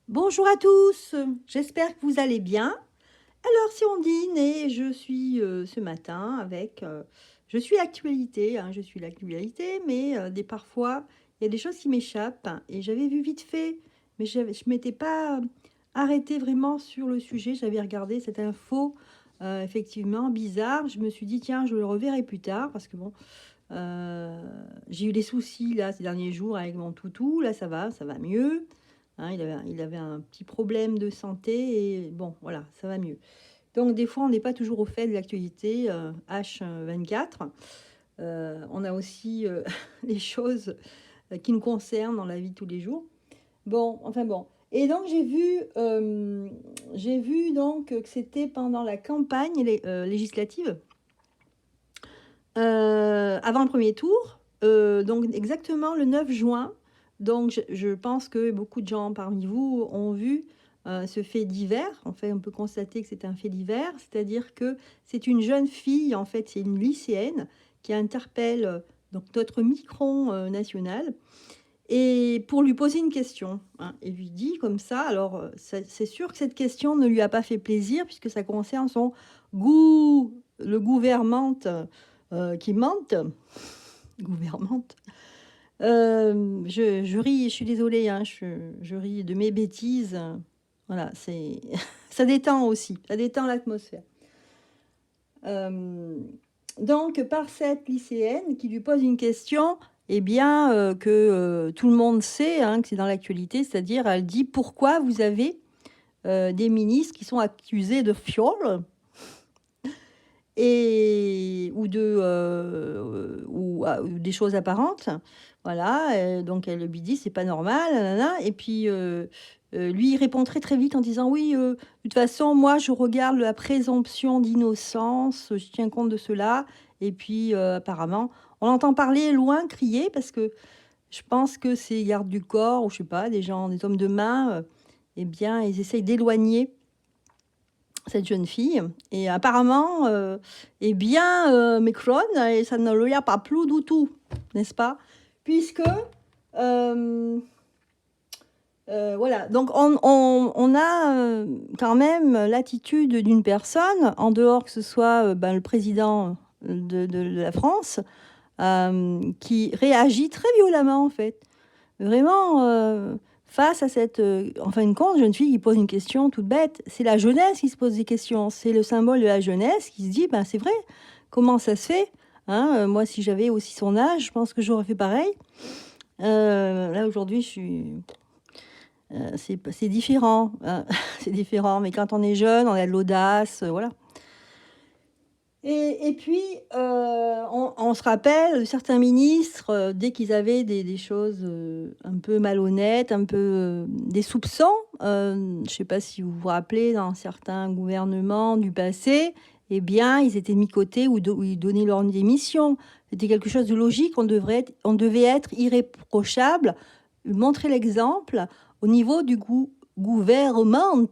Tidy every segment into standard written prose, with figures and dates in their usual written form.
Bonjour à tous, j'espère que vous allez bien. Alors, si on dîne et je suis ce matin avec, je suis l'actualité, hein, je suis l'actualité, mais parfois il y a des choses qui m'échappent et j'avais vu vite fait, mais je m'étais pas arrêtée vraiment sur le sujet. J'avais regardé cette info effectivement bizarre. Je me suis dit tiens, je le reverrai plus tard parce que bon, euh, j'ai eu des soucis là ces derniers jours avec mon toutou. Là, ça va mieux. Hein, il avait un petit problème de santé et bon, voilà, ça va mieux. Donc, des fois, on n'est pas toujours au fait de l'actualité H24. On a aussi les choses qui nous concernent dans la vie de tous les jours. Bon, enfin bon. Et donc, j'ai vu donc que c'était pendant la campagne législative, avant le premier tour, donc exactement le 9 juin. Donc, je pense que beaucoup de gens parmi vous ont vu ce fait divers. En fait, on peut constater que c'est un fait divers, c'est-à-dire que c'est une jeune fille, en fait, c'est une lycéenne qui interpelle donc notre micron national et pour lui poser une question, hein, et lui dit comme ça. Alors, c'est sûr que cette question ne lui a pas fait plaisir puisque ça concerne son goût, le gouvernante qui mente. Gouvernante. Je ris, je suis désolée, hein, je ris de mes bêtises. Voilà, c'est ça détend aussi, ça détend l'atmosphère. Euh, donc, par cette lycéenne qui lui pose une question, eh bien, que tout le monde sait, hein, que c'est dans l'actualité, c'est-à-dire, elle dit pourquoi vous avez des ministres qui sont accusés de viol ou des choses apparentes. Voilà, donc elle lui dit c'est pas normal, nanana. Et puis lui il répond très très vite en disant oui, de toute façon moi je regarde la présomption d'innocence, je tiens compte de cela. Et puis apparemment on entend parler loin crier parce que je pense que ces gardes du corps ou je sais pas des gens, des hommes de main, eh bien ils essayent d'éloigner cette jeune fille. Et apparemment, eh bien, Macron, ça ne lui a pas plu du tout, n'est-ce pas? Puisque, euh, voilà, donc on a quand même l'attitude d'une personne, en dehors que ce soit le président de la France, qui réagit très violemment, en fait. Vraiment, face à cette, en fin de compte, jeune fille qui pose une question toute bête, c'est la jeunesse qui se pose des questions. C'est le symbole de la jeunesse qui se dit, ben c'est vrai, comment ça se fait? Hein, moi, si j'avais aussi son âge, je pense que j'aurais fait pareil. Là, aujourd'hui, c'est différent, hein. C'est différent, mais quand on est jeune, on a de l'audace, voilà. Et puis, on se rappelle, certains ministres, dès qu'ils avaient des choses un peu malhonnêtes, un peu des soupçons, je ne sais pas si vous vous rappelez, dans certains gouvernements du passé, eh bien, ils étaient mis côté ou ils donnaient leur démission. C'était quelque chose de logique, on devait être irréprochable, montrer l'exemple au niveau du gouvernement.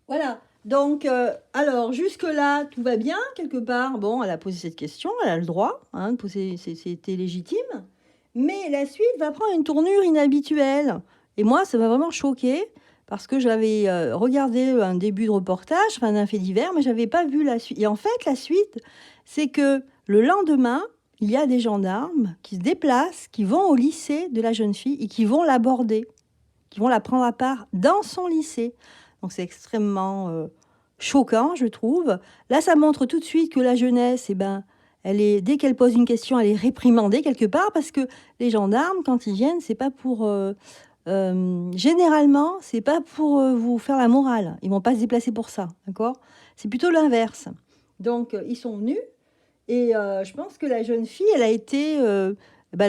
Voilà. Donc, alors, jusque-là, tout va bien, quelque part. Bon, elle a posé cette question, elle a le droit, hein, de poser, c'était légitime. Mais la suite va prendre une tournure inhabituelle. Et moi, ça m'a vraiment choqué parce que j'avais regardé un début de reportage, enfin, d'un fait divers, mais j'avais pas vu la suite. Et en fait, la suite, c'est que le lendemain, il y a des gendarmes qui se déplacent, qui vont au lycée de la jeune fille et qui vont l'aborder, qui vont la prendre à part dans son lycée. Donc c'est extrêmement choquant, je trouve. Là, ça montre tout de suite que la jeunesse, eh ben, dès qu'elle pose une question, elle est réprimandée quelque part parce que les gendarmes, quand ils viennent, c'est pas pour généralement, c'est pas pour vous faire la morale. Ils vont pas se déplacer pour ça, d'accord? C'est plutôt l'inverse. Donc ils sont venus et je pense que la jeune fille, elle a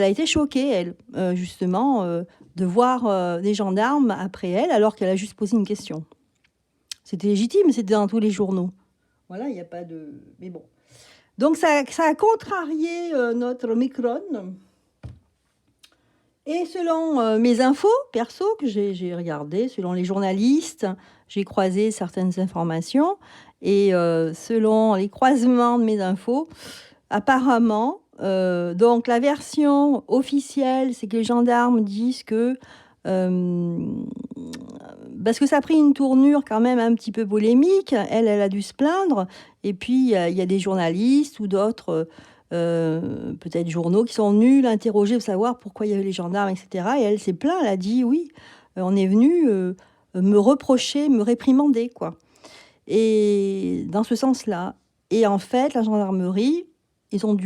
été choquée, elle, justement, de voir des gendarmes après elle alors qu'elle a juste posé une question. C'était légitime, c'était dans tous les journaux. Voilà, il n'y a pas de... Mais bon. Donc ça a contrarié notre Micron. Et selon mes infos perso que j'ai regardées, selon les journalistes, j'ai croisé certaines informations. Et selon les croisements de mes infos, apparemment, donc la version officielle, c'est que les gendarmes disent que Euh, Parce que ça a pris une tournure quand même un petit peu polémique. Elle a dû se plaindre. Et puis, il y a des journalistes ou d'autres, peut-être journaux, qui sont venus l'interroger pour savoir pourquoi il y avait les gendarmes, etc. Et elle s'est plainte. Elle a dit, oui, on est venu me reprocher, me réprimander, quoi. Et dans ce sens-là. Et en fait, la gendarmerie, ils ont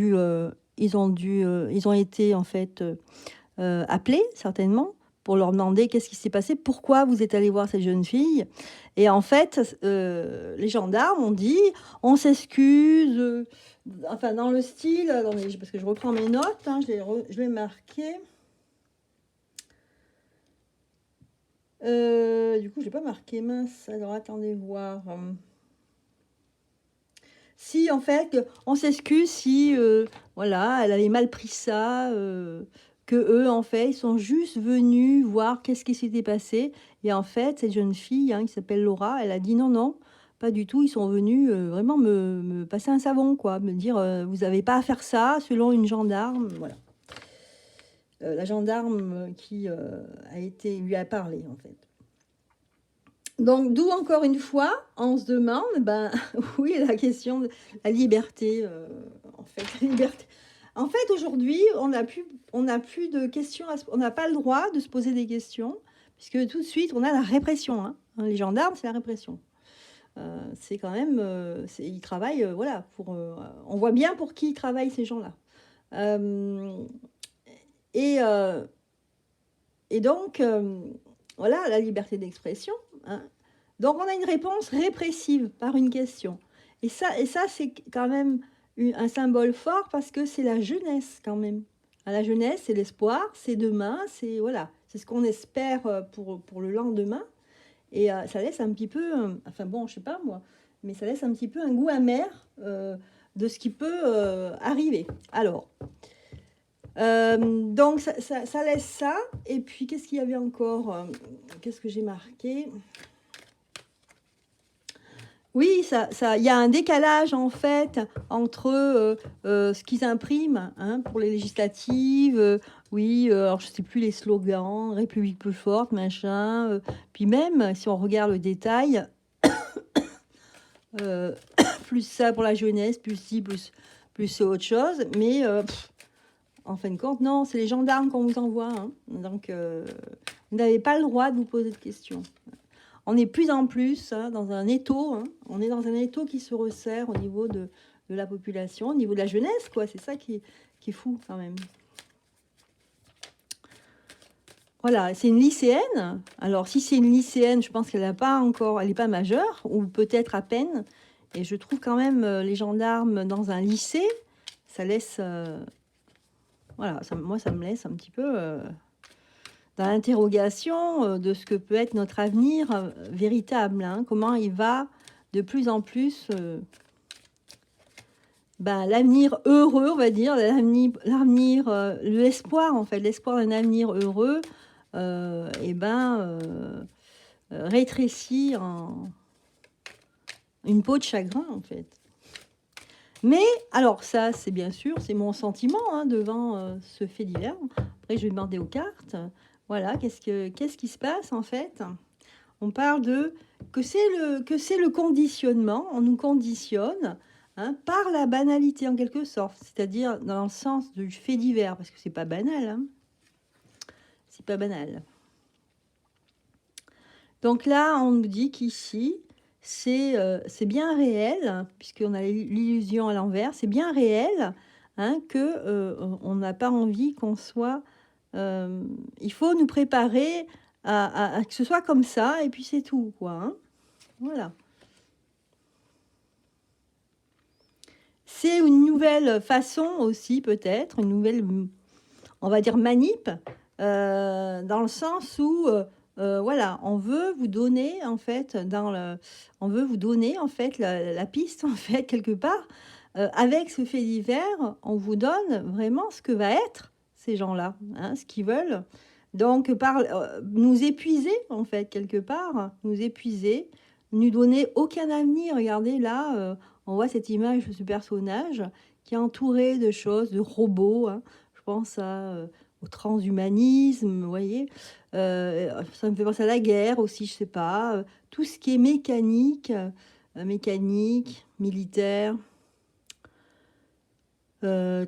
été en fait appelés certainement pour leur demander qu'est-ce qui s'est passé, pourquoi vous êtes allé voir cette jeune fille. Et en fait, les gendarmes ont dit, on s'excuse, enfin dans le style, attendez, parce que je reprends mes notes, hein, je l'ai marqué. Du coup, je n'ai pas marqué, mince, alors attendez voir. Si, en fait, on s'excuse si, voilà, elle avait mal pris ça, que eux, en fait, ils sont juste venus voir qu'est-ce qui s'était passé. Et en fait, cette jeune fille, hein, qui s'appelle Laura, elle a dit non, non, pas du tout. Ils sont venus vraiment me passer un savon, quoi, me dire, vous n'avez pas à faire ça, selon une gendarme, voilà. La gendarme qui lui a parlé, en fait. Donc, d'où encore une fois, on se demande, ben oui, la question de la liberté, en fait, la liberté. En fait, aujourd'hui, on n'a plus de questions, on n'a pas le droit de se poser des questions, puisque tout de suite, on a la répression, hein. Les gendarmes, c'est la répression. C'est quand même, ils travaillent, voilà, on voit bien pour qui ils travaillent ces gens-là. Euh, et, euh, et donc, voilà, la liberté d'expression, hein. Donc, on a une réponse répressive par une question. Et ça c'est quand même un symbole fort parce que c'est la jeunesse quand même. La jeunesse, c'est l'espoir, c'est demain, c'est voilà, c'est ce qu'on espère pour le lendemain. Et ça laisse un petit peu, enfin bon, je sais pas moi, mais ça laisse un petit peu un goût amer de ce qui peut arriver. Alors, donc ça laisse ça. Et puis, qu'est-ce qu'il y avait encore qu'est-ce que j'ai marqué? Oui, il y a un décalage en fait entre ce qu'ils impriment, hein, pour les législatives. Oui, alors je sais plus les slogans, République plus forte, machin. Puis même si on regarde le détail, euh, plus ça pour la jeunesse, plus ci, plus autre chose. Mais en fin de compte, non, c'est les gendarmes qu'on vous envoie, hein. Donc, vous n'avez pas le droit de vous poser de questions. On est plus en plus, hein, dans un étau, hein. On est dans un étau qui se resserre au niveau de la population, au niveau de la jeunesse, quoi. C'est ça qui est fou quand même. Voilà, c'est une lycéenne. Alors, si c'est une lycéenne, je pense qu'elle n'a pas encore, elle n'est pas majeure, ou peut-être à peine. Et je trouve quand même les gendarmes dans un lycée, ça laisse, voilà, moi ça me laisse un petit peu dans l'interrogation de ce que peut être notre avenir véritable, hein. Comment il va de plus en plus, l'avenir heureux, on va dire, l'avenir, l'espoir en fait, l'espoir d'un avenir heureux, rétrécir en une peau de chagrin en fait. Mais alors ça, c'est bien sûr, c'est mon sentiment, hein, devant ce fait divers. Après, je vais demander aux cartes. Voilà, qu'est-ce qui se passe en fait? On parle que c'est le conditionnement. On nous conditionne, hein, par la banalité en quelque sorte, c'est-à-dire dans le sens du fait divers, parce que c'est pas banal, hein. C'est pas banal. Donc là, on nous dit qu'ici, c'est bien réel, puisqu'on a l'illusion à l'envers, c'est bien réel, hein, on n'a pas envie qu'on soit... il faut nous préparer à que ce soit comme ça, et puis c'est tout, quoi, hein. Voilà. C'est une nouvelle façon aussi, peut-être, une nouvelle, on va dire, manip, dans le sens où... voilà, on veut vous donner en fait on veut vous donner en fait la piste en fait quelque part. Avec ce fait divers, on vous donne vraiment ce que va être ces gens-là, hein, ce qu'ils veulent. Donc nous épuiser en fait quelque part, nous épuiser, nous donner aucun avenir. Regardez là, on voit cette image de ce personnage qui est entouré de choses, de robots, hein. Je pense à au transhumanisme, vous voyez. Ça me fait penser à la guerre aussi, je sais pas. Tout ce qui est mécanique, mécanique, militaire,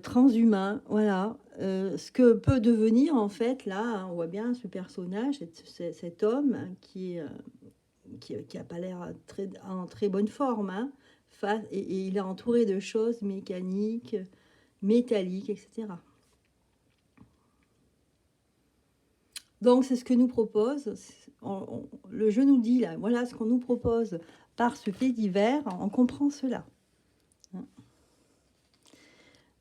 transhumain, voilà. Ce que peut devenir en fait, là, hein, on voit bien ce personnage, cet homme hein, qui a pas l'air en très bonne forme, hein, et il est entouré de choses mécaniques, métalliques, etc. Donc c'est ce que nous propose, le jeu nous dit là, voilà ce qu'on nous propose par ce fait divers, on comprend cela.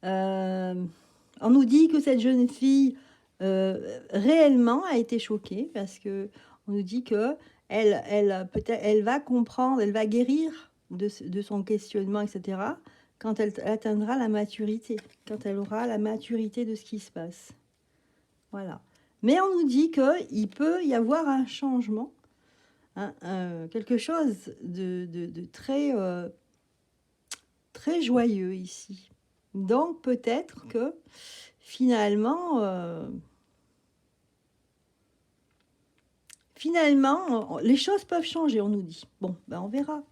On nous dit que cette jeune fille réellement a été choquée parce que on nous dit que peut-être elle va comprendre, elle va guérir de son questionnement, etc. Quand elle atteindra la maturité, quand elle aura la maturité de ce qui se passe. Voilà. Mais on nous dit qu'il peut y avoir un changement, hein, quelque chose de très, très joyeux ici. Donc peut-être que finalement, les choses peuvent changer, on nous dit. Bon, ben on verra.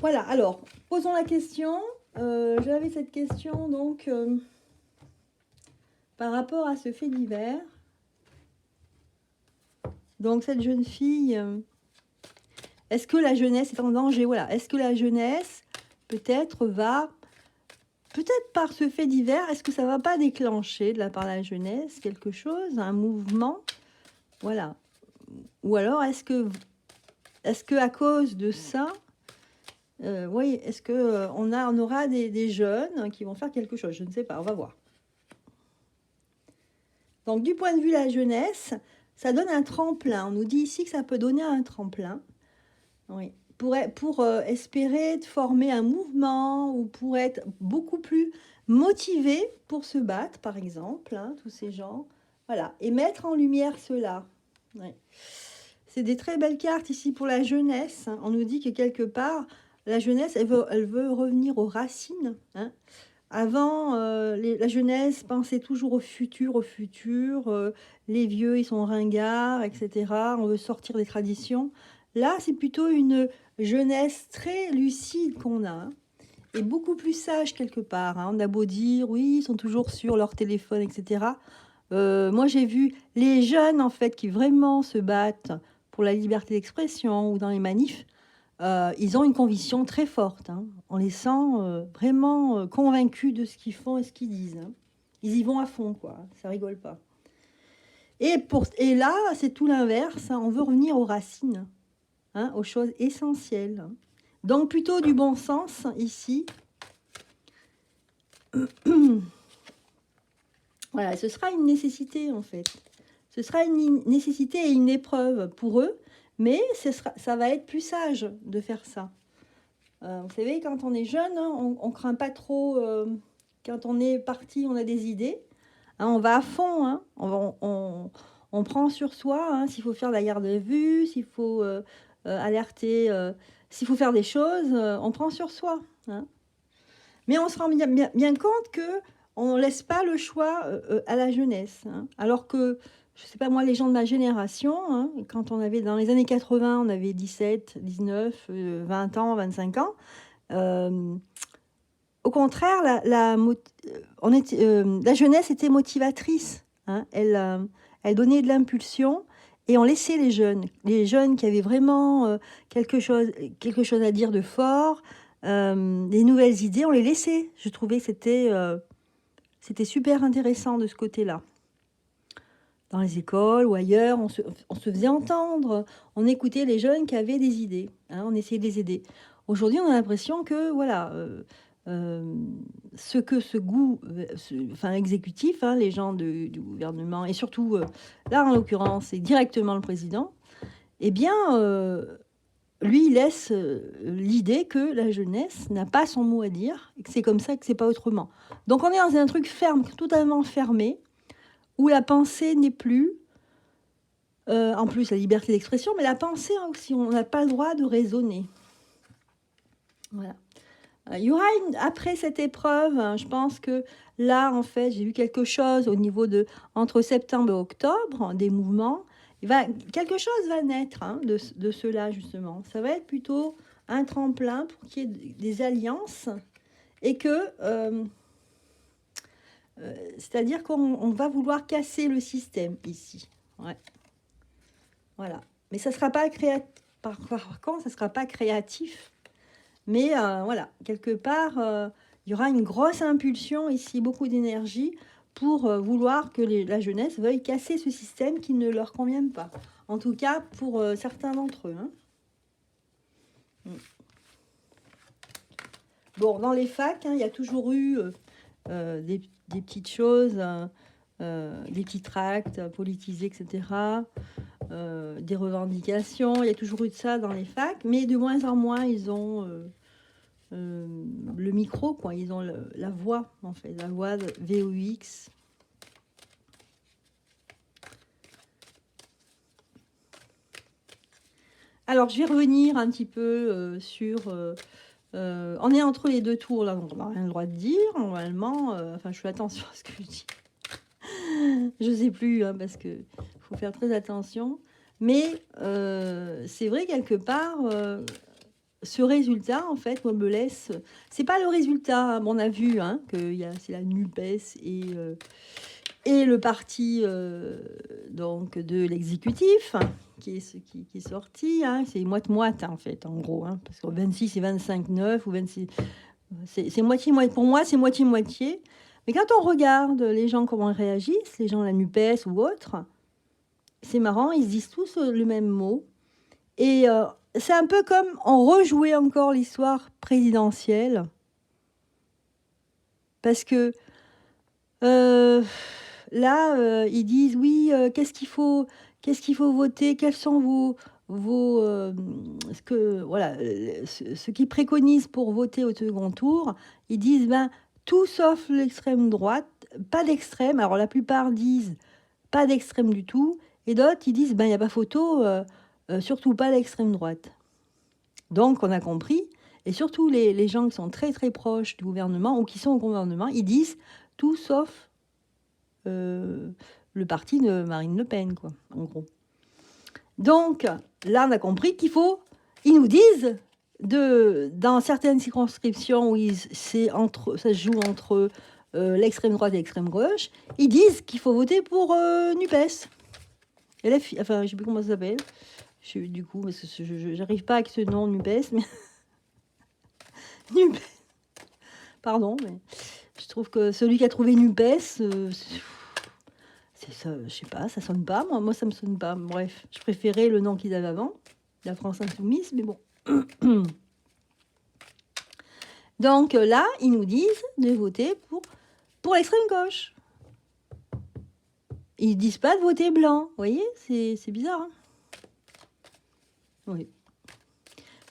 Voilà, alors, posons la question. J'avais cette question, donc, par rapport à ce fait divers. Donc, cette jeune fille, est-ce que la jeunesse est en danger? Voilà, est-ce que la jeunesse, peut-être par ce fait divers, est-ce que ça ne va pas déclencher de la part de la jeunesse quelque chose, un mouvement? Voilà. Ou alors, est-ce que à cause de ça, oui, est-ce qu'on on aura des jeunes qui vont faire quelque chose? Je ne sais pas, on va voir. Donc, du point de vue de la jeunesse, ça donne un tremplin. On nous dit ici que ça peut donner un tremplin. Oui. Pour espérer de former un mouvement ou pour être beaucoup plus motivé pour se battre, par exemple, hein, tous ces gens. Voilà. Et mettre en lumière cela. Oui. C'est des très belles cartes ici pour la jeunesse. Hein. On nous dit que quelque part, la jeunesse, elle veut revenir aux racines. Hein. Avant, la jeunesse pensait toujours au futur. Les vieux, ils sont ringards, etc. On veut sortir des traditions. Là, c'est plutôt une jeunesse très lucide qu'on a. Hein, et beaucoup plus sage quelque part. Hein. On a beau dire, oui, ils sont toujours sur leur téléphone, etc. Moi, j'ai vu les jeunes, en fait, qui vraiment se battent pour la liberté d'expression ou dans les manifs. Ils ont une conviction très forte. Hein. On les sent vraiment convaincus de ce qu'ils font et ce qu'ils disent. Hein. Ils y vont à fond, quoi. Ça rigole pas. Et là, c'est tout l'inverse. Hein. On veut revenir aux racines, hein, aux choses essentielles. Donc, plutôt du bon sens, ici. Voilà, ce sera une nécessité, en fait. Ce sera une nécessité et une épreuve pour eux, mais ça va être plus sage de faire ça. Vous savez, quand on est jeune, hein, on ne craint pas trop. Quand on est parti, on a des idées. Hein, on va à fond. Hein, on prend sur soi. Hein, s'il faut faire de la garde à vue, s'il faut alerter, s'il faut faire des choses, on prend sur soi. Hein. Mais on se rend bien compte qu'on ne laisse pas le choix à la jeunesse. Hein, alors que, je ne sais pas moi, les gens de ma génération, hein, quand on avait, dans les années 80, on avait 17, 19, 20 ans, 25 ans. Au contraire, la jeunesse était motivatrice. Hein, elle donnait de l'impulsion et on laissait les jeunes qui avaient vraiment quelque chose à dire de fort, des nouvelles idées, on les laissait. Je trouvais que c'était super intéressant de ce côté-là. Dans les écoles ou ailleurs, on se faisait entendre, on écoutait les jeunes qui avaient des idées, hein, on essayait de les aider. Aujourd'hui, on a l'impression que, voilà, ce goût exécutif, hein, les gens du gouvernement, et surtout, là en l'occurrence, c'est directement le président, eh bien, lui, il laisse l'idée que la jeunesse n'a pas son mot à dire, et que c'est comme ça, que c'est pas autrement. Donc on est dans un truc ferme, totalement fermé, où la pensée n'est plus, en plus la liberté d'expression, mais la pensée aussi, on n'a pas le droit de raisonner. Voilà. Il y aura après cette épreuve, hein, je pense que là, en fait, j'ai vu quelque chose au niveau de entre septembre et octobre, des mouvements. Quelque chose va naître hein, de cela, justement. Ça va être plutôt un tremplin pour qu'il y ait des alliances et que, c'est-à-dire qu'on va vouloir casser le système ici. Ouais, voilà. Mais ça sera pas créatif. Par contre, ça ne sera pas créatif. Mais voilà, quelque part, il y aura une grosse impulsion ici, beaucoup d'énergie pour vouloir que la jeunesse veuille casser ce système qui ne leur convient pas. En tout cas, pour certains d'entre eux. Hein. Bon, dans les facs, hein, il y a toujours eu des petites choses, des petits tracts politisés, etc. Des revendications. Il y a toujours eu de ça dans les facs, mais de moins en moins, ils ont... le micro, quoi. Ils ont la voix, en fait, la voix de VOX. Alors, je vais revenir un petit peu sur... on est entre les deux tours, là, donc on n'a rien le droit de dire, normalement. Enfin, je fais attention à ce que je dis. Je sais plus, hein, parce que faut faire très attention. Mais c'est vrai, quelque part... ce résultat, en fait, moi, me laisse... C'est pas le résultat, on a vu, hein, que c'est la NUPES et le parti donc, de l'exécutif qui est sorti. Hein, c'est moite-moite, en fait, en gros. Hein, parce que 26 et 25-9 ou 26... C'est moitié-moitié. Pour moi, c'est moitié-moitié. Mais quand on regarde les gens, comment ils réagissent, les gens de la NUPES ou autres, c'est marrant, ils se disent tous le même mot. Et c'est un peu comme on rejouait encore l'histoire présidentielle. Parce que là, ils disent oui, qu'est-ce qu'il faut voter, quels sont ce qu'ils préconisent pour voter au second tour. Ils disent ben, tout sauf l'extrême droite, pas d'extrême. Alors la plupart disent pas d'extrême du tout. Et d'autres, ils disent ben, il n'y a pas photo, surtout pas l'extrême droite. Donc, on a compris, et surtout les gens qui sont très très proches du gouvernement ou qui sont au gouvernement, ils disent tout sauf le parti de Marine Le Pen, quoi, en gros. Donc, là, on a compris qu'ils nous disent, dans certaines circonscriptions où ça se joue entre l'extrême droite et l'extrême gauche, ils disent qu'il faut voter pour NUPES. Enfin, je ne sais plus comment ça s'appelle. Du coup, parce que je n'arrive pas avec ce nom NUPES, mais... NUPES. Pardon, mais je trouve que celui qui a trouvé NUPES, c'est ça, je sais pas, ça sonne pas. Moi, ça me sonne pas. Bref, je préférais le nom qu'ils avaient avant, la France Insoumise, mais bon. Donc là, ils nous disent de voter pour l'extrême gauche. Ils disent pas de voter blanc. Vous voyez, c'est bizarre. Hein, oui.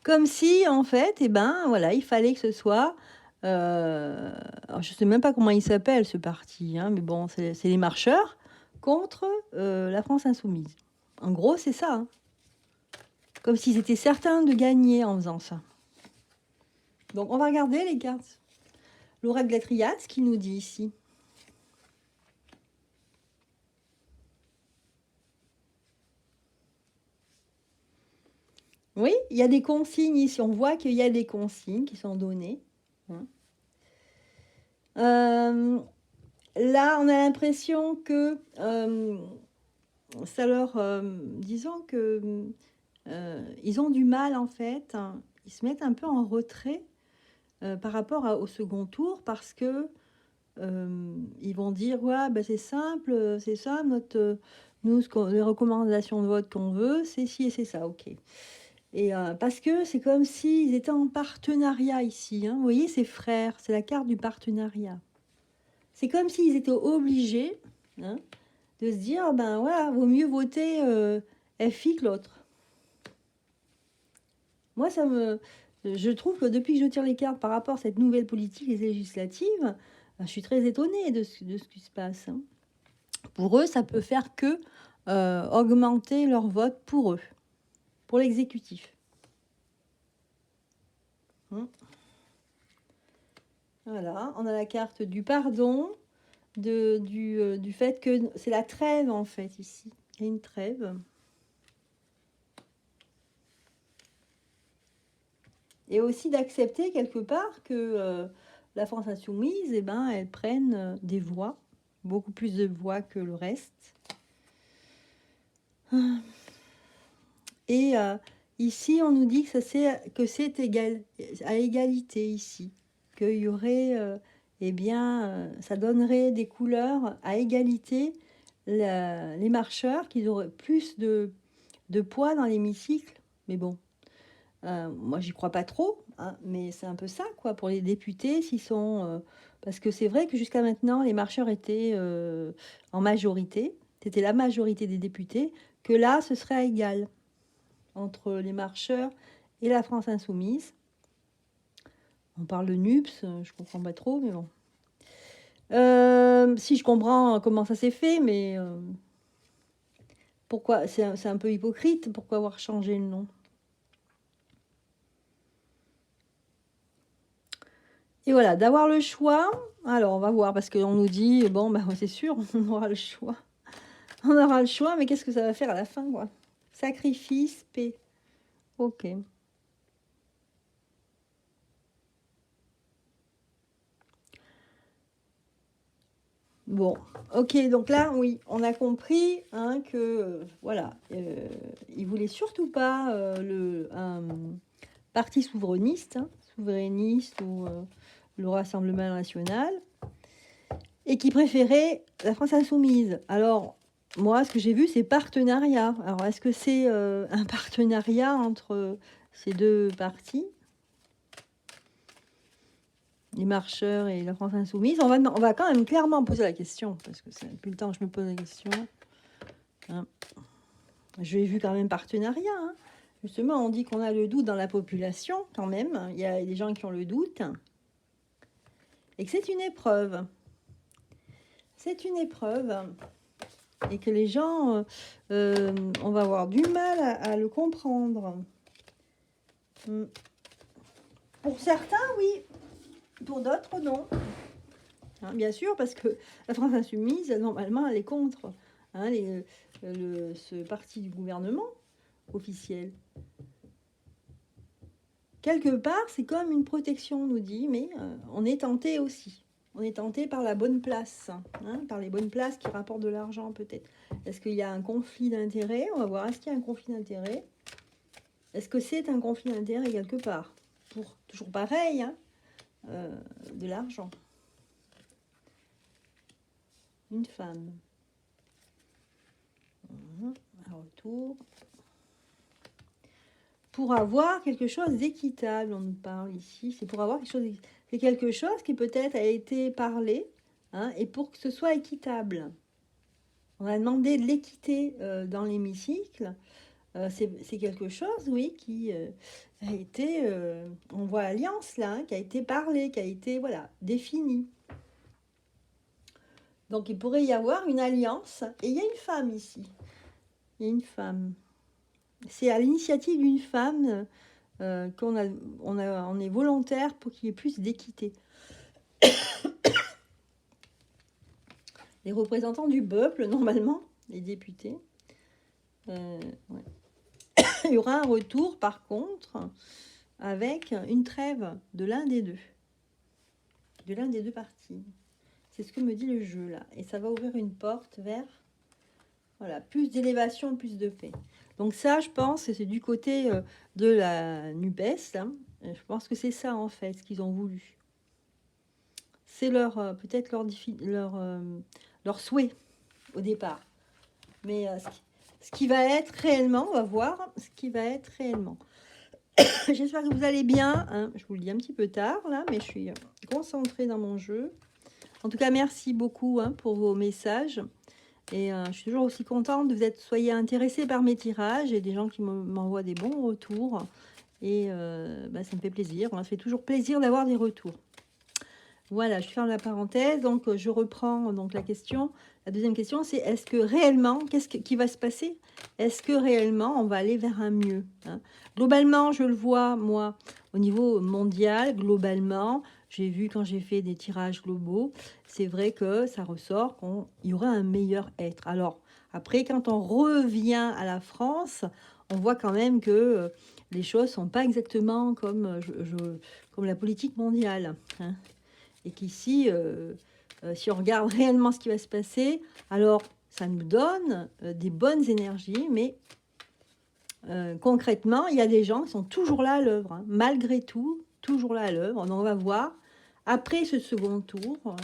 Comme si, en fait, eh ben, voilà, il fallait que ce soit... alors je ne sais même pas comment il s'appelle, ce parti, hein, mais bon, c'est les marcheurs contre la France Insoumise. En gros, c'est ça. Hein. Comme s'ils étaient certains de gagner en faisant ça. Donc, on va regarder les cartes. L'oracle de la Triade, ce qu'il nous dit ici. Oui, il y a des consignes ici. On voit qu'il y a des consignes qui sont données. Hein. Là, on a l'impression que ça leur... disons que ils ont du mal, en fait. Hein. Ils se mettent un peu en retrait par rapport au second tour parce que ils vont dire ouais, ben c'est simple, nous, les recommandations de vote qu'on veut, c'est ci et c'est ça, ok. Et parce que c'est comme s'ils étaient en partenariat ici. Hein. Vous voyez, ces frères, c'est la carte du partenariat. C'est comme s'ils étaient obligés hein, de se dire, ben voilà, vaut mieux voter FI que l'autre. Moi, je trouve que depuis que je tire les cartes par rapport à cette nouvelle politique, les législatives, je suis très étonnée de ce qui se passe. Hein. Pour eux, ça peut faire que augmenter leur vote pour eux, pour l'exécutif. Voilà, on a la carte du pardon, du fait que c'est la trêve en fait ici. Il y a une trêve. Et aussi d'accepter quelque part que la France insoumise, eh ben, elle prenne des voix, beaucoup plus de voix que le reste. Et ici, on nous dit que c'est égal, à égalité ici, qu'il y aurait, eh bien, ça donnerait des couleurs à égalité les marcheurs, qu'ils auraient plus de poids dans l'hémicycle. Mais bon, moi, j'y crois pas trop, hein, mais c'est un peu ça, quoi, pour les députés, s'ils sont... parce que c'est vrai que jusqu'à maintenant, les marcheurs étaient en majorité, c'était la majorité des députés, que là, ce serait à égal entre les marcheurs et la France insoumise. On parle de NUPS, je comprends pas trop, mais bon. Si je comprends comment ça s'est fait, mais pourquoi c'est un peu hypocrite, pourquoi avoir changé le nom? Et voilà, d'avoir le choix. Alors, on va voir, parce qu'on nous dit, bon, ben, c'est sûr, on aura le choix. On aura le choix, mais qu'est-ce que ça va faire à la fin, quoi? Sacrifice, paix. Ok. Bon, ok, donc là, oui, on a compris hein, que, voilà, il voulait surtout pas un parti souverainiste, hein, souverainiste ou le Rassemblement national, et qui préférait la France insoumise. Alors, moi, ce que j'ai vu, c'est partenariat. Alors, est-ce que c'est un partenariat entre ces deux partis, les marcheurs et la France insoumise? On va quand même clairement poser la question, parce que c'est depuis le temps que je me pose la question. Hein. J'ai vu quand même partenariat. Hein. Justement, on dit qu'on a le doute dans la population, quand même. Il y a des gens qui ont le doute. Et que c'est une épreuve. C'est une épreuve. Et que les gens, on va avoir du mal à le comprendre. Pour certains, oui. Pour d'autres, non. Hein, bien sûr, parce que la France insoumise, normalement, elle est contre hein, ce parti du gouvernement officiel. Quelque part, c'est comme une protection, on nous dit, mais on est tenté aussi. On est tenté par la bonne place, hein, par les bonnes places qui rapportent de l'argent peut-être. Est-ce qu'il y a un conflit d'intérêts? On va voir, est-ce qu'il y a un conflit d'intérêts? Est-ce que c'est un conflit d'intérêts quelque part? Pour toujours pareil, hein, de l'argent. Une femme. Un retour. Pour avoir quelque chose d'équitable, on nous parle ici. C'est pour avoir quelque chose d'équitable. C'est quelque chose qui peut-être a été parlé, hein, et pour que ce soit équitable. On a demandé de l'équité dans l'hémicycle. C'est quelque chose, oui, qui a été, on voit l'alliance là, hein, qui a été parlé, qui a été, voilà, défini. Donc il pourrait y avoir une alliance. Et il y a une femme ici. Il y a une femme. C'est à l'initiative d'une femme on est volontaire pour qu'il y ait plus d'équité. Les représentants du peuple, normalement, les députés. Ouais. Il y aura un retour, par contre, avec une trêve de l'un des deux. De l'un des deux partis. C'est ce que me dit le jeu, là. Et ça va ouvrir une porte vers, voilà, plus d'élévation, plus de paix. Donc ça, je pense que c'est du côté de la NUPES. Hein. Je pense que c'est ça, en fait, ce qu'ils ont voulu. C'est peut-être leur souhait au départ. Mais ce qui va être réellement, on va voir ce qui va être réellement. J'espère que vous allez bien. Hein. Je vous le dis un petit peu tard, là, mais je suis concentrée dans mon jeu. En tout cas, merci beaucoup hein, pour vos messages. Et je suis toujours aussi contente que vous soyez intéressés par mes tirages et des gens qui m'envoient des bons retours. Et ça me fait plaisir. Ça fait toujours plaisir d'avoir des retours. Voilà, je ferme la parenthèse. Donc, je reprends donc, la question. La deuxième question, c'est est-ce que réellement, qu'est-ce qui va se passer? Est-ce que réellement, on va aller vers un mieux hein? Globalement, je le vois, moi, au niveau mondial, globalement, j'ai vu quand j'ai fait des tirages globaux, c'est vrai que ça ressort qu'il y aura un meilleur être. Alors, après, quand on revient à la France, on voit quand même que les choses ne sont pas exactement comme, comme la politique mondiale, hein. Et qu'ici, si on regarde réellement ce qui va se passer, alors ça nous donne des bonnes énergies, mais concrètement, il y a des gens qui sont toujours là à l'œuvre, hein, malgré tout, toujours là à l'œuvre. On va voir après ce second tour.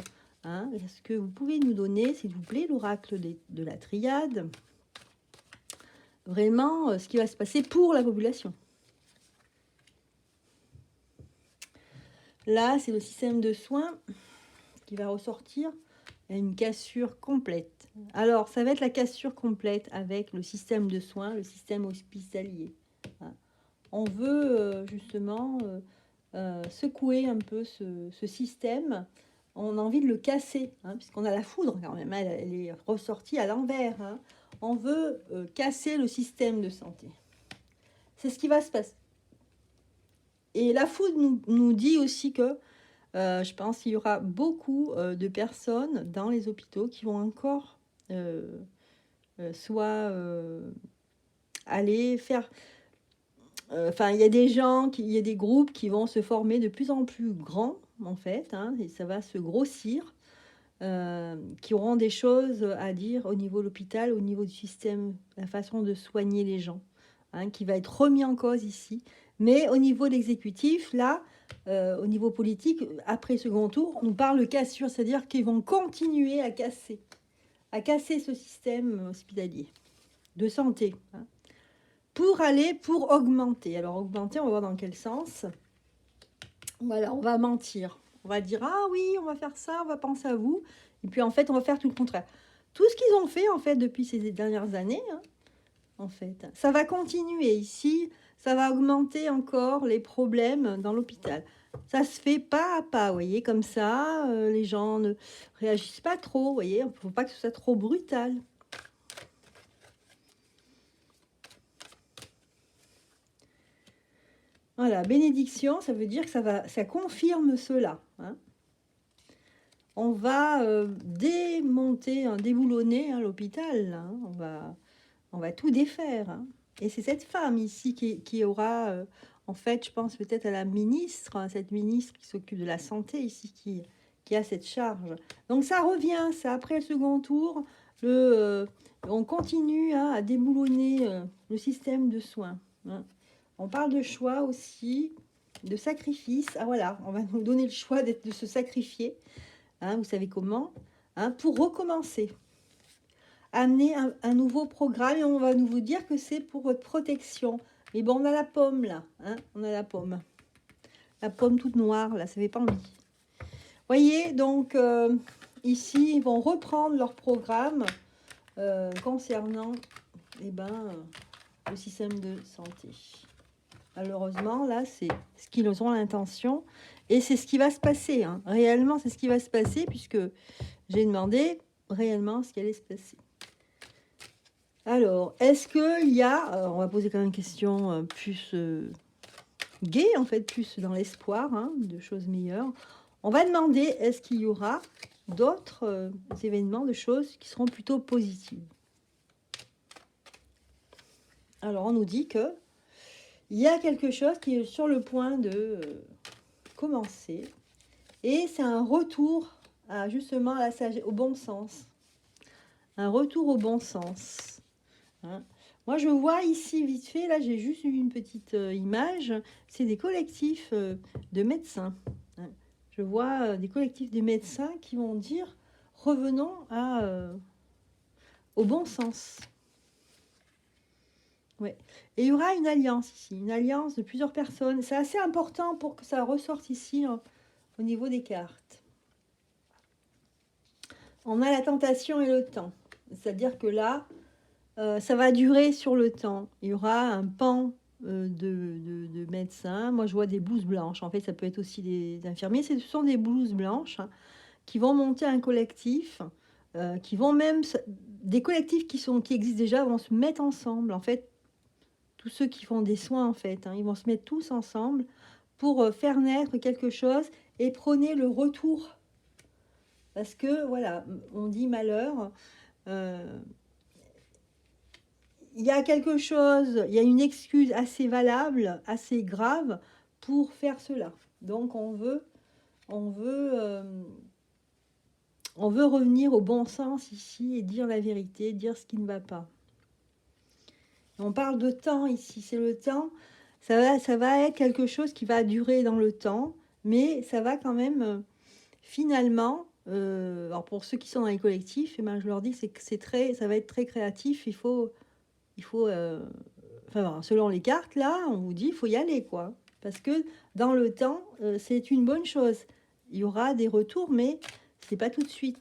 Hein, est-ce que vous pouvez nous donner, s'il vous plaît, l'oracle de la triade, vraiment ce qui va se passer pour la population? Là, c'est le système de soins qui va ressortir. Il y a une cassure complète. Alors, ça va être la cassure complète avec le système de soins, le système hospitalier. On veut justement secouer un peu ce système. On a envie de le casser, hein, puisqu'on a la foudre quand même, elle est ressortie à l'envers. Hein. On veut casser le système de santé. C'est ce qui va se passer. Et la foudre nous dit aussi que je pense qu'il y aura beaucoup de personnes dans les hôpitaux qui vont encore soit aller faire... Enfin, il y a des gens, il y a des groupes qui vont se former de plus en plus grands, en fait, hein, et ça va se grossir, qui auront des choses à dire au niveau de l'hôpital, au niveau du système, la façon de soigner les gens, hein, qui va être remis en cause ici. Mais au niveau de l'exécutif, là, au niveau politique, après second tour, on parle de cassure, c'est-à-dire qu'ils vont continuer à casser ce système hospitalier de santé, hein, pour augmenter. Alors augmenter, on va voir dans quel sens. Voilà, on va mentir. On va dire, ah oui, on va faire ça, on va penser à vous. Et puis en fait, on va faire tout le contraire. Tout ce qu'ils ont fait, en fait, depuis ces dernières années, hein, en fait, ça va continuer ici. Ça va augmenter encore les problèmes dans l'hôpital. Ça se fait pas à pas, vous voyez, comme ça, les gens ne réagissent pas trop, vous voyez, il ne faut pas que ce soit trop brutal. Voilà, bénédiction, ça veut dire que ça confirme cela. Hein. On va démonter, déboulonner hein, l'hôpital. Hein. On va tout défaire. Hein. Et c'est cette femme ici qui aura, en fait, je pense peut-être à la ministre, hein, cette ministre qui s'occupe de la santé ici, qui a cette charge. Donc ça revient, ça après le second tour, on continue hein, à déboulonner le système de soins. Hein. On parle de choix aussi, de sacrifice. Ah voilà, on va nous donner le choix de se sacrifier. Hein, vous savez comment hein, pour recommencer. Amener un nouveau programme et on va nous vous dire que c'est pour votre protection. Mais bon, on a la pomme là. Hein, on a la pomme. La pomme toute noire, là, ça fait pas envie. Voyez, donc ici, ils vont reprendre leur programme concernant le système de santé. Malheureusement, là, c'est ce qu'ils ont l'intention. Et c'est ce qui va se passer. Hein. Réellement, c'est ce qui va se passer puisque j'ai demandé réellement ce qui allait se passer. Alors, est-ce qu'il y a... on va poser quand même une question plus gaie, en fait, plus dans l'espoir hein, de choses meilleures. On va demander, est-ce qu'il y aura d'autres événements, de choses qui seront plutôt positives? Alors, on nous dit que il y a quelque chose qui est sur le point de commencer. Et c'est un retour à, justement à la sagesse, au bon sens. Un retour au bon sens. Hein. Moi, je vois ici, vite fait, là, j'ai juste eu une petite image. C'est des collectifs de médecins. Hein. Je vois des collectifs de médecins qui vont dire, revenons au bon sens. Ouais. Et il y aura une alliance ici, une alliance de plusieurs personnes. C'est assez important pour que ça ressorte ici hein, au niveau des cartes. On a la tentation et le temps. C'est-à-dire que là, ça va durer sur le temps. Il y aura un pan de médecins. Moi, je vois des blouses blanches. En fait, ça peut être aussi des infirmiers. Ce sont des blouses blanches hein, qui vont monter un collectif, qui vont même... Des collectifs qui existent déjà vont se mettre ensemble. En fait, tous ceux qui font des soins, en fait, hein, ils vont se mettre tous ensemble pour faire naître quelque chose et prenez le retour. Parce que, voilà, on dit malheur. euh, il y a quelque chose, il y a une excuse assez valable, assez grave pour faire cela. Donc on veut, euh, on veut revenir au bon sens ici et dire la vérité, dire ce qui ne va pas. On parle de temps ici, c'est le temps, ça va être quelque chose qui va durer dans le temps, mais ça va quand même finalement, alors pour ceux qui sont dans les collectifs, eh ben, je leur dis que ça va être très créatif, il faut enfin, selon les cartes, là, on vous dit, il faut y aller, quoi. Parce que dans le temps, c'est une bonne chose. Il y aura des retours, mais c'est pas tout de suite.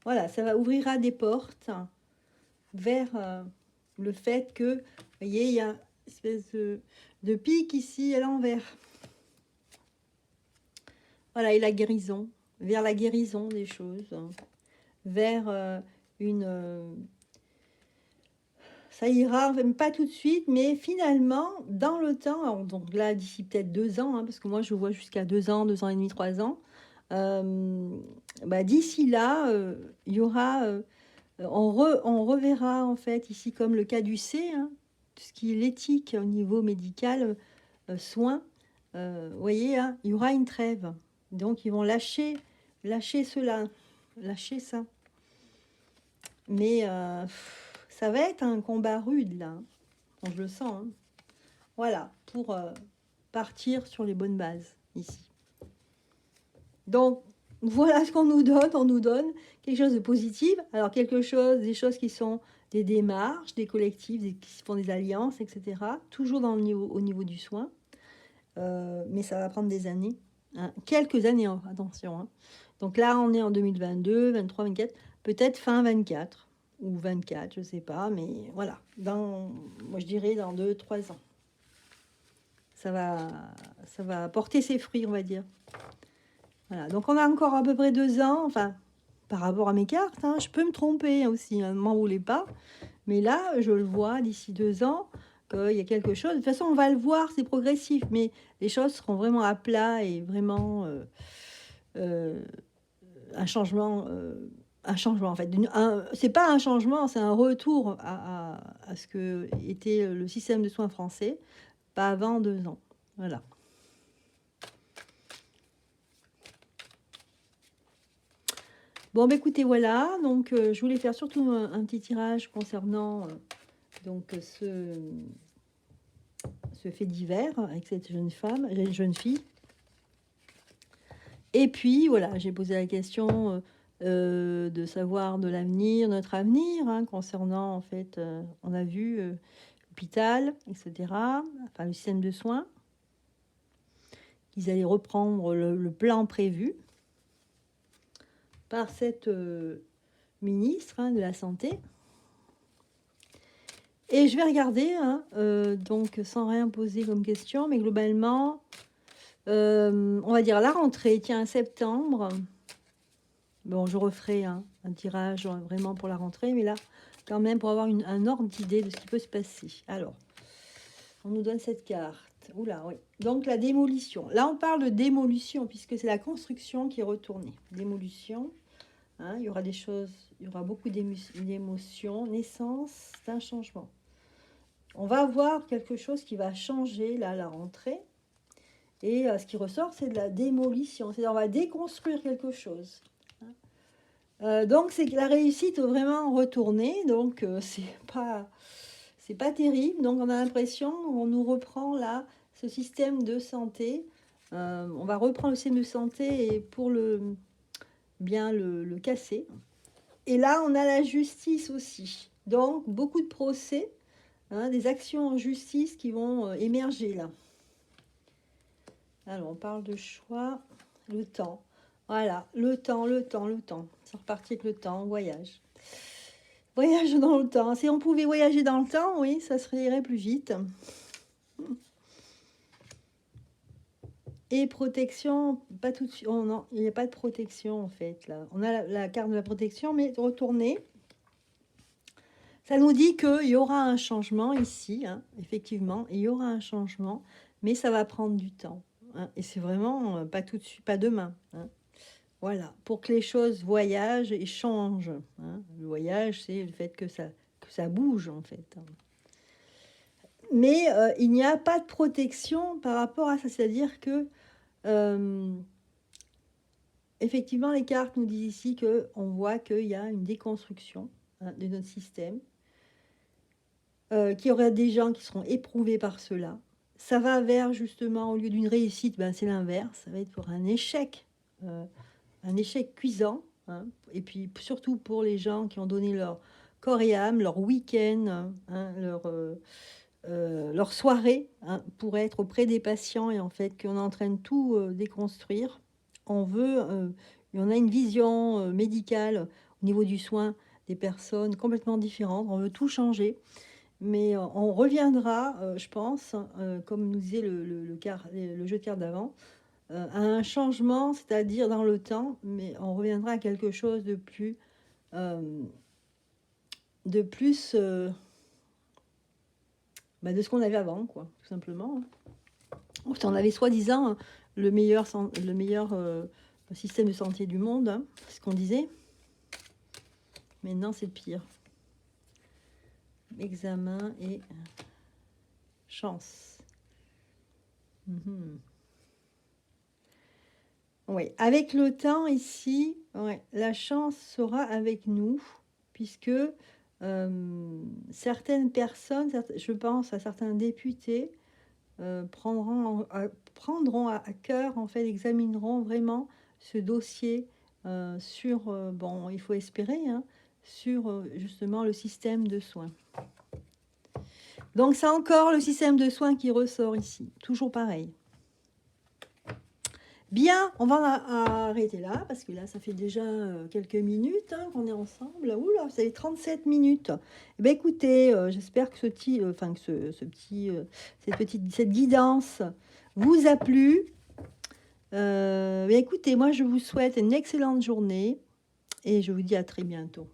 Voilà, ça va ouvrira des portes vers le fait que, vous voyez, il y a une espèce de pic ici à l'envers. Voilà, et la guérison, vers la guérison des choses, vers une... ça ira, même pas tout de suite, mais finalement, dans le temps, alors, donc là, d'ici peut-être 2 ans, parce que moi, je vois jusqu'à 2 ans, 2 ans et demi, 3 ans, d'ici là, il y aura, on reverra en fait ici comme le caducée, tout ce qui est l'éthique au niveau médical, soins, vous voyez, il y aura une trêve. Donc, ils vont lâcher cela, lâcher ça. Mais ça va être un combat rude là. Bon, je le sens. Voilà, pour partir sur les bonnes bases ici. Donc, voilà ce qu'on nous donne. On nous donne quelque chose de positif. Alors, des choses qui sont des démarches, des collectifs, qui font des alliances, etc. Toujours au niveau du soin. Mais ça va prendre des années. Quelques années, attention. Donc là, on est en 2022, 23, 24, peut-être fin 24 ou 24, je ne sais pas, mais voilà. Moi, je dirais dans 2, 3 ans. Ça va porter ses fruits, on va dire. Voilà. Donc on a encore à peu près 2 ans, enfin, par rapport à mes cartes. Je peux me tromper aussi, ne m'en voulez pas. Mais là, je le vois d'ici 2 ans, qu'il y a quelque chose. De toute façon, on va le voir, c'est progressif, mais les choses seront vraiment à plat et vraiment un changement. Un changement en fait. C'est pas un changement, c'est un retour à ce que était le système de soins français, pas avant 2 ans. Voilà. Bon, écoutez, voilà. Donc, je voulais faire surtout un petit tirage concernant donc ce fait divers avec cette jeune fille. Et puis, voilà, j'ai posé la question de savoir de l'avenir, notre avenir, concernant, en fait, on a vu l'hôpital, etc., enfin, le système de soins. Ils allaient reprendre le plan prévu par cette ministre de la Santé. Et je vais regarder, donc sans rien poser comme question, mais globalement, on va dire la rentrée, tiens, septembre. Bon, je referai un tirage vraiment pour la rentrée, mais là, quand même, pour avoir un ordre d'idée de ce qui peut se passer. Alors, on nous donne cette carte. Oula, oui. Donc, la démolition. Là, on parle de démolition, puisque c'est la construction qui est retournée. Démolition. Il y aura des choses, il y aura beaucoup d'émotions. Naissance d'un changement. On va avoir quelque chose qui va changer, là, à la rentrée. Et ce qui ressort, c'est de la démolition. C'est-à-dire, on va déconstruire quelque chose. Donc, c'est que la réussite est vraiment retournée. Donc, c'est pas terrible. Donc, on a l'impression, on nous reprend là, ce système de santé. On va reprendre le système de santé et pour bien le casser. Et là, on a la justice aussi. Donc, beaucoup de procès, des actions en justice qui vont émerger là. Alors, on parle de choix, le temps. Voilà, le temps. C'est reparti avec le temps, voyage. Voyage dans le temps. Si on pouvait voyager dans le temps, oui, ça irait plus vite. Et protection, pas tout de suite. Oh non, il n'y a pas de protection en fait là. On a la carte de la protection, mais retournée. Ça nous dit qu'il y aura un changement ici, hein, effectivement, il y aura un changement, mais ça va prendre du temps, hein, et c'est vraiment pas tout de suite, pas demain, hein. Voilà, pour que les choses voyagent et changent, hein. Le voyage, c'est le fait que ça bouge, en fait, hein. Mais il n'y a pas de protection par rapport à ça, c'est-à-dire que, effectivement, les cartes nous disent ici qu'on voit qu'il y a une déconstruction, hein, de notre système, qu'il y aurait des gens qui seront éprouvés par cela. Ça va vers, justement, au lieu d'une réussite, ben, c'est l'inverse, ça va être pour un échec cuisant, hein. Et puis surtout pour les gens qui ont donné leur corps et âme, leur week-end, hein, leur soirée, hein, pour être auprès des patients, et en fait qu'on est en train de tout déconstruire. On veut, on a une vision médicale au niveau du soin des personnes complètement différente, on veut tout changer. Mais on reviendra, je pense, comme nous disait le jeu de cartes d'avant, à un changement, c'est-à-dire dans le temps, mais on reviendra à quelque chose de plus, de plus, de ce qu'on avait avant, quoi, tout simplement, hein. On avait soi-disant le meilleur système de santé du monde, hein, c'est ce qu'on disait. Maintenant, c'est pire. Examen et chance. Oui, avec le temps ici, ouais, la chance sera avec nous, puisque certaines personnes, je pense à certains députés, prendront à cœur, en fait, examineront vraiment ce dossier sur, bon, il faut espérer, hein, sur justement le système de soins. Donc c'est encore le système de soins qui ressort ici, toujours pareil. Bien, on va arrêter là, parce que là, ça fait déjà quelques minutes, hein, qu'on est ensemble. Oula, ça fait 37 minutes. Eh bien, écoutez, j'espère que cette guidance vous a plu. Écoutez, moi, je vous souhaite une excellente journée et je vous dis à très bientôt.